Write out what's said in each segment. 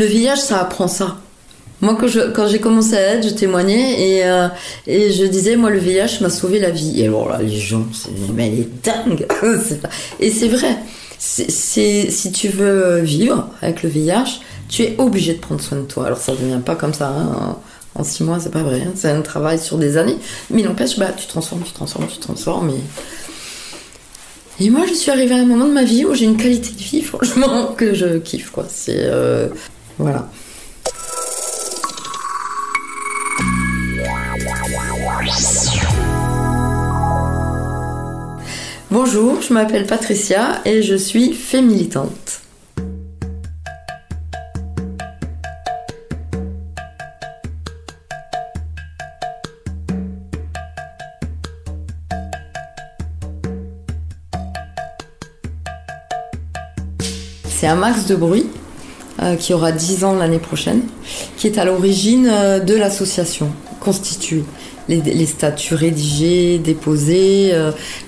Le VIH, ça apprend ça. Moi, quand j'ai commencé à être, je témoignais et je disais, moi, le VIH m'a sauvé la vie. Et alors là, les gens, mais elle est dingue. Et c'est vrai. Si tu veux vivre avec le VIH, tu es obligé de prendre soin de toi. Alors, ça ne vient pas comme ça, hein. En 6 mois, c'est pas vrai. Hein. C'est un travail sur des années. Mais il n'empêche, tu transformes. Et moi, je suis arrivée à un moment de ma vie où j'ai une qualité de vie, franchement, que je kiffe, quoi. C'est... voilà. Bonjour, je m'appelle Patricia et je suis féminilitante. C'est un max de bruit qui aura 10 ans l'année prochaine, qui est à l'origine de l'association constituée. Les statuts rédigés, déposés,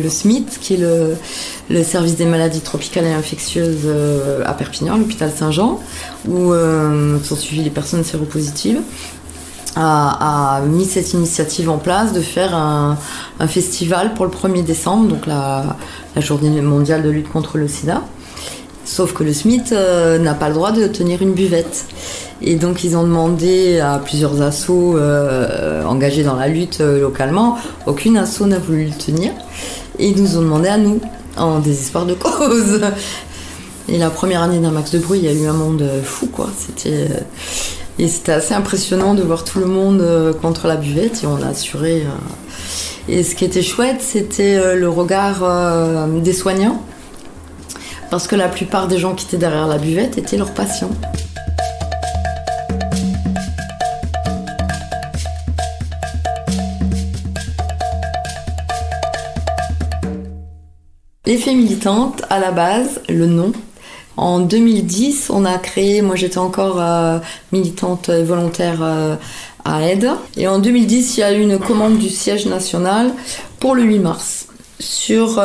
le SMIT, qui est le service des maladies tropicales et infectieuses à Perpignan, l'hôpital Saint-Jean, où sont suivies les personnes séropositives, a mis cette initiative en place de faire un festival pour le 1er décembre, donc la journée mondiale de lutte contre le sida. Sauf que le SMIT n'a pas le droit de tenir une buvette. Et donc ils ont demandé à plusieurs assos engagés dans la lutte localement. Aucune asso n'a voulu le tenir. Et ils nous ont demandé à nous, en désespoir de cause. Et la première année d'un max de bruit, il y a eu un monde fou, quoi. Et c'était assez impressionnant de voir tout le monde contre la buvette. Et on a assuré. Et ce qui était chouette, c'était le regard des soignants. Parce que la plupart des gens qui étaient derrière la buvette étaient leurs patients. Les féminilitantes, à la base, le nom. En 2010, on a créé, moi j'étais encore militante et volontaire à Aide. Et en 2010, il y a eu une commande du siège national pour le 8 mars sur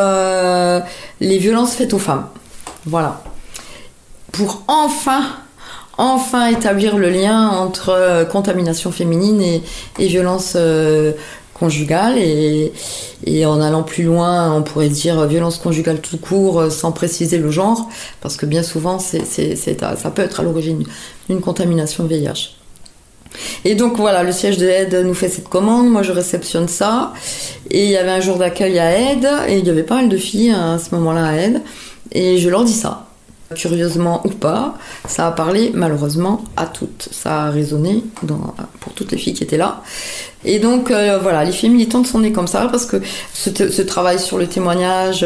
les violences faites aux femmes. Voilà. Pour enfin établir le lien entre contamination féminine et violence conjugale. Et en allant plus loin, on pourrait dire violence conjugale tout court, sans préciser le genre, parce que bien souvent, ça peut être à l'origine d'une contamination VIH. Et donc voilà, le siège de Aide nous fait cette commande, moi je réceptionne ça, et il y avait un jour d'accueil à Aide, et il y avait pas mal de filles à ce moment-là à Aide. Et je leur dis ça. Curieusement ou pas, ça a parlé malheureusement à toutes. Ça a résonné pour toutes les filles qui étaient là. Et donc voilà, les filles militantes sont nées comme ça parce que ce travail sur le témoignage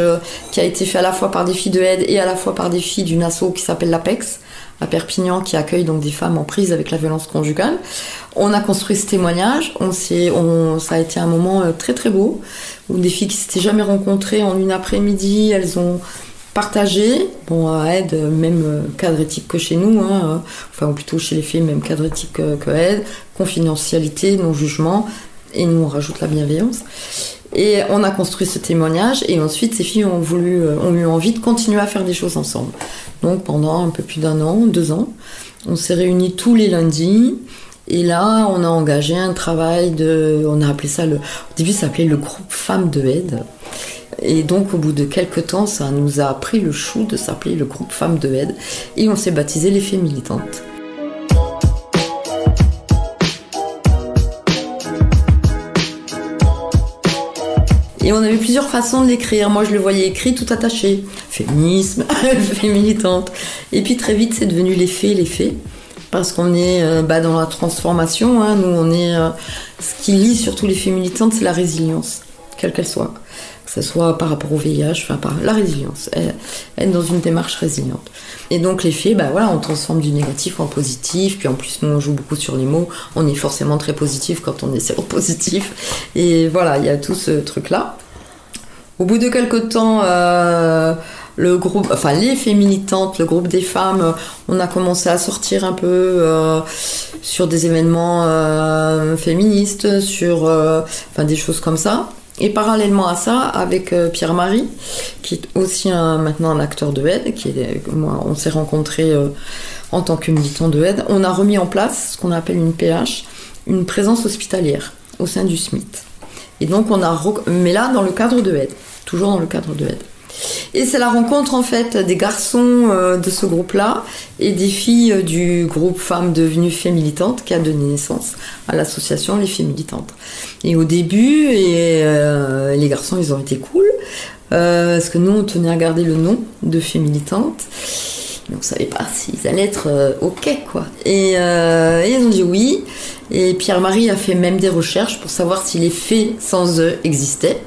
qui a été fait à la fois par des filles de Aide et à la fois par des filles d'une asso qui s'appelle l'APEX à Perpignan, qui accueille donc des femmes en prise avec la violence conjugale. On a construit ce témoignage, ça a été un moment très très beau, où des filles qui s'étaient jamais rencontrées en une après-midi, elles ont partagé, à Aide, même cadre éthique que chez nous, ou plutôt chez les filles, même cadre éthique que Aide, confidentialité, non-jugement, et nous on rajoute la bienveillance. Et on a construit ce témoignage, et ensuite ces filles ont eu envie de continuer à faire des choses ensemble. Donc pendant un peu plus d'1 an, 2 ans, on s'est réunis tous les lundis, et là on a engagé un travail on a appelé ça au début ça s'appelait le groupe Femmes de Aide. Et donc au bout de quelques temps, ça nous a pris le chou de s'appeler le groupe Femmes de Aide, et on s'est baptisé les Féminilitantes. Et on avait plusieurs façons de l'écrire. Moi, je le voyais écrit tout attaché. Féminisme, féminilitante. Et puis très vite, c'est devenu les faits. Parce qu'on est dans la transformation. Nous, on est... ce qui lie surtout les féminilitantes, c'est la résilience, quelle qu'elle soit. Que ce soit par rapport au VIH, par la résilience. Être dans une démarche résiliente. Et donc les faits, on transforme du négatif en positif. Puis en plus, nous, on joue beaucoup sur les mots. On est forcément très positif quand on est séropositif. Et voilà, il y a tout ce truc-là. Au bout de quelques temps, le groupe, les féminilitantes, le groupe des femmes, on a commencé à sortir un peu sur des événements féministes, sur des choses comme ça. Et parallèlement à ça, avec Pierre-Marie, qui est aussi maintenant un acteur de Aide, on s'est rencontrés en tant que militant de aide, on a remis en place ce qu'on appelle une PH, une présence hospitalière au sein du SMIT. Et donc mais là dans le cadre de aide, toujours dans le cadre de aide. Et c'est la rencontre en fait des garçons de ce groupe-là et des filles du groupe Femmes Devenues Fées Militantes qui a donné naissance à l'association Les Fées Militantes. Et au début, les garçons ils ont été cool, parce que nous on tenait à garder le nom de Fées Militantes. Mais on savait pas s'ils allaient être ok quoi. Et ils ont dit oui. Et Pierre-Marie a fait même des recherches pour savoir si les fées sans eux existaient.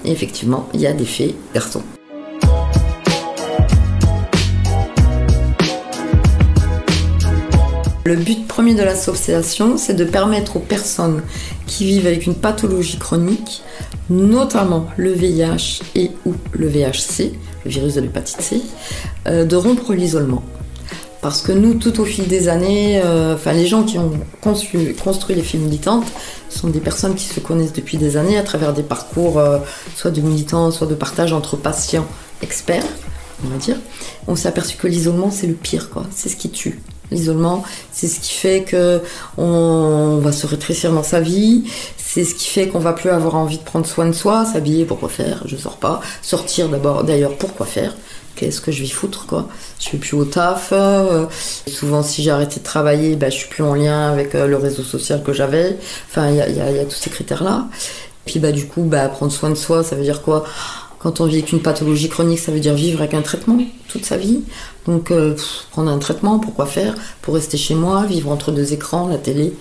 Et effectivement, il y a des fées garçons. Le but premier de l'association, c'est de permettre aux personnes qui vivent avec une pathologie chronique, notamment le VIH et ou le VHC, le virus de l'hépatite C, de rompre l'isolement. Parce que nous, tout au fil des années, les gens qui ont construit les filles militantes sont des personnes qui se connaissent depuis des années à travers des parcours soit de militants, soit de partage entre patients experts, on va dire. On s'est aperçu que l'isolement, c'est le pire, quoi. C'est ce qui tue. L'isolement, c'est ce qui fait que on va se rétrécir dans sa vie, c'est ce qui fait qu'on va plus avoir envie de prendre soin de soi, s'habiller, pourquoi faire, je sors pas, sortir d'abord, d'ailleurs, pourquoi faire, qu'est-ce que je vais foutre, quoi, je vais plus au taf, souvent si j'ai arrêté de travailler, je suis plus en lien avec le réseau social que j'avais, il y a tous ces critères-là, puis du coup, prendre soin de soi, ça veut dire quoi? Quand on vit avec une pathologie chronique, ça veut dire vivre avec un traitement toute sa vie. Donc, prendre un traitement, pourquoi faire? Pour rester chez moi, vivre entre deux écrans, la télé,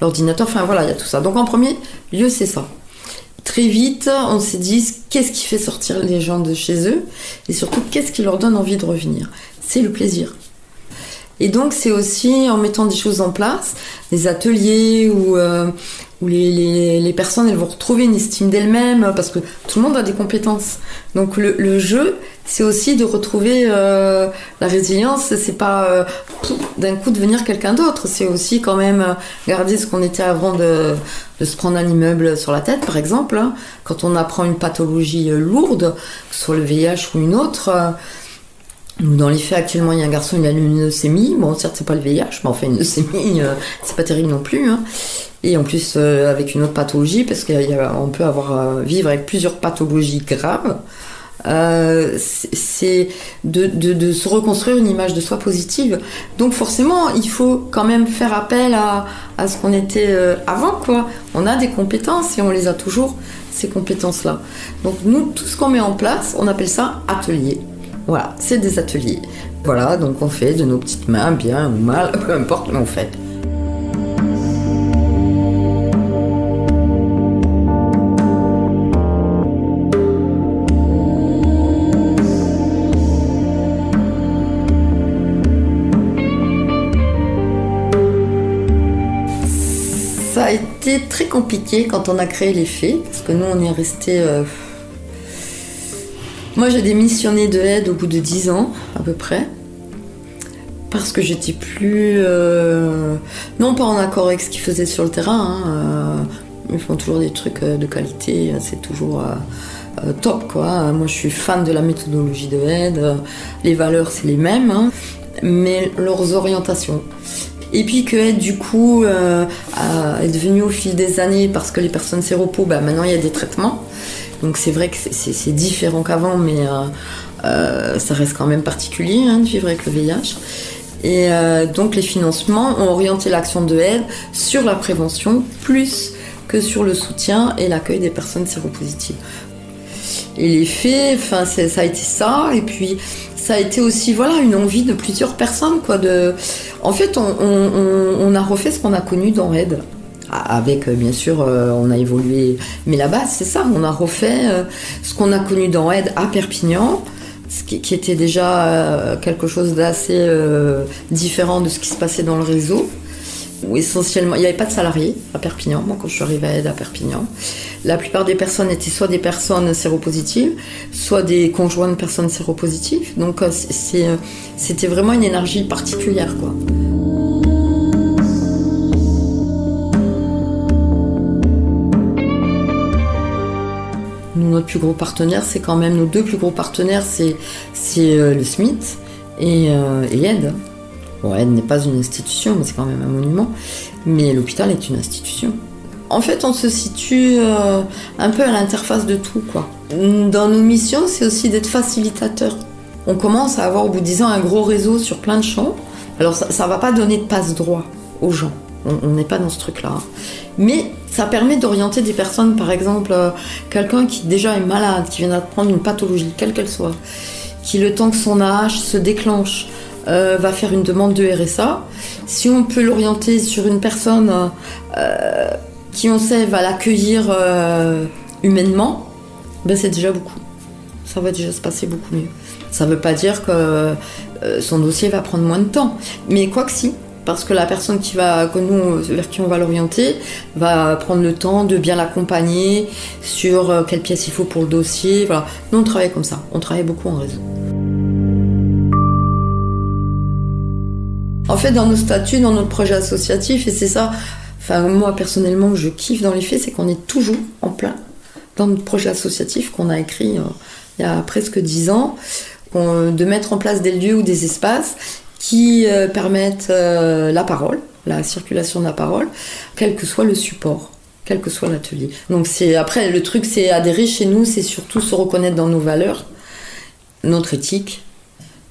l'ordinateur, il y a tout ça. Donc, en premier lieu, c'est ça. Très vite, on s'est dit, qu'est-ce qui fait sortir les gens de chez eux? Et surtout, qu'est-ce qui leur donne envie de revenir? C'est le plaisir. Et donc, c'est aussi en mettant des choses en place, des ateliers où les personnes elles vont retrouver une estime d'elles-mêmes parce que tout le monde a des compétences. Donc le jeu, c'est aussi de retrouver la résilience. C'est pas d'un coup devenir quelqu'un d'autre. C'est aussi quand même garder ce qu'on était avant de se prendre un immeuble sur la tête, par exemple. Quand on apprend une pathologie lourde, que ce soit le VIH ou une autre. Dans les faits, actuellement, il y a un garçon, il a une leucémie. Bon, certes, c'est pas le VIH, mais enfin, une leucémie, c'est pas terrible non plus. Et en plus, avec une autre pathologie, parce qu'on peut vivre avec plusieurs pathologies graves. C'est de se reconstruire une image de soi positive. Donc, forcément, il faut quand même faire appel à ce qu'on était avant, quoi. On a des compétences et on les a toujours, ces compétences-là. Donc, nous, tout ce qu'on met en place, on appelle ça atelier. Voilà, c'est des ateliers. Voilà, donc on fait de nos petites mains, bien ou mal, peu importe, mais on fait. Ça a été très compliqué quand on a créé les Fées, parce que nous on est resté... Moi, j'ai démissionné de aide au bout de 10 ans, à peu près, parce que j'étais plus... non pas en accord avec ce qu'ils faisaient sur le terrain, ils font toujours des trucs de qualité, c'est toujours top, quoi. Moi, je suis fan de la méthodologie de aide, les valeurs, c'est les mêmes, mais leurs orientations. Et puis que aide, du coup, est devenue au fil des années, parce que les personnes séropos, maintenant, il y a des traitements. Donc c'est vrai que c'est différent qu'avant, mais ça reste quand même particulier de vivre avec le VIH. Et donc les financements ont orienté l'action de aide sur la prévention plus que sur le soutien et l'accueil des personnes séropositives. Et les faits, ça a été ça, et puis ça a été aussi une envie de plusieurs personnes, quoi. En fait, on a refait ce qu'on a connu dans aide. Avec, bien sûr, on a évolué, mais la base, c'est ça, on a refait ce qu'on a connu dans aide à Perpignan, ce qui était déjà quelque chose d'assez différent de ce qui se passait dans le réseau, où essentiellement, il n'y avait pas de salariés à Perpignan, moi quand je suis arrivée à aide à Perpignan. La plupart des personnes étaient soit des personnes séropositives, soit des conjoints de personnes séropositives, donc c'était vraiment une énergie particulière, quoi. Notre plus gros partenaire, c'est quand même nos deux plus gros partenaires, c'est le SMIT et aide. Bon, Aide n'est pas une institution, mais c'est quand même un monument. Mais l'hôpital est une institution. En fait, on se situe un peu à l'interface de tout, quoi. Dans nos missions, c'est aussi d'être facilitateur. On commence à avoir, au bout de 10 ans, un gros réseau sur plein de champs. Alors, ça ne va pas donner de passe-droit aux gens. On n'est pas dans ce truc-là. Mais ça permet d'orienter des personnes, par exemple, quelqu'un qui déjà est malade, qui vient d'apprendre une pathologie, quelle qu'elle soit, qui, le temps que son âge se déclenche, va faire une demande de RSA. Si on peut l'orienter sur une personne qui, on sait, va l'accueillir humainement, ben c'est déjà beaucoup. Ça va déjà se passer beaucoup mieux. Ça ne veut pas dire que son dossier va prendre moins de temps. Mais quoi que si, parce que la personne vers qui on va l'orienter va prendre le temps de bien l'accompagner sur quelle pièce il faut pour le dossier. Voilà. Nous, on travaille comme ça. On travaille beaucoup en réseau. En fait, dans nos statuts, dans notre projet associatif, et c'est ça, moi personnellement, que je kiffe dans les faits, c'est qu'on est toujours en plein dans notre projet associatif qu'on a écrit il y a presque 10 ans, de mettre en place des lieux ou des espaces qui permettent la parole, la circulation de la parole, quel que soit le support, quel que soit l'atelier. Donc après, le truc, c'est adhérer chez nous, c'est surtout se reconnaître dans nos valeurs, notre éthique.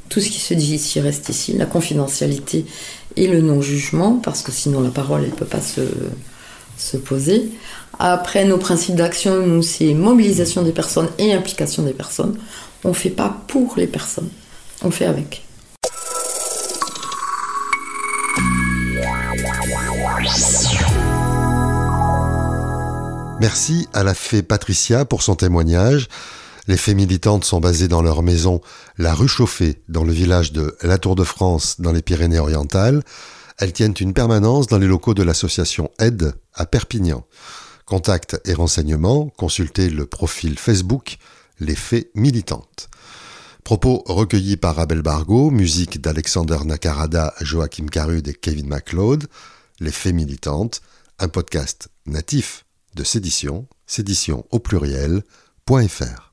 Tout ce qui se dit ici reste ici, la confidentialité et le non-jugement, parce que sinon la parole, elle ne peut pas se poser. Après, nos principes d'action, nous, c'est mobilisation des personnes et implication des personnes. On ne fait pas pour les personnes, on fait avec. Merci à la fée Patricia pour son témoignage. Les fées militantes sont basées dans leur maison, la rue Chauffée, dans le village de La Tour de France, dans les Pyrénées-Orientales. Elles tiennent une permanence dans les locaux de l'association Aide à Perpignan. Contacts et renseignements, consultez le profil Facebook Les Fées Militantes. Propos recueillis par Abel Bargaud, musique d'Alexander Nakarada, Joachim Carud et Kevin MacLeod. Les Fées Militantes, un podcast natif de Sédition, sédition au pluriel.fr.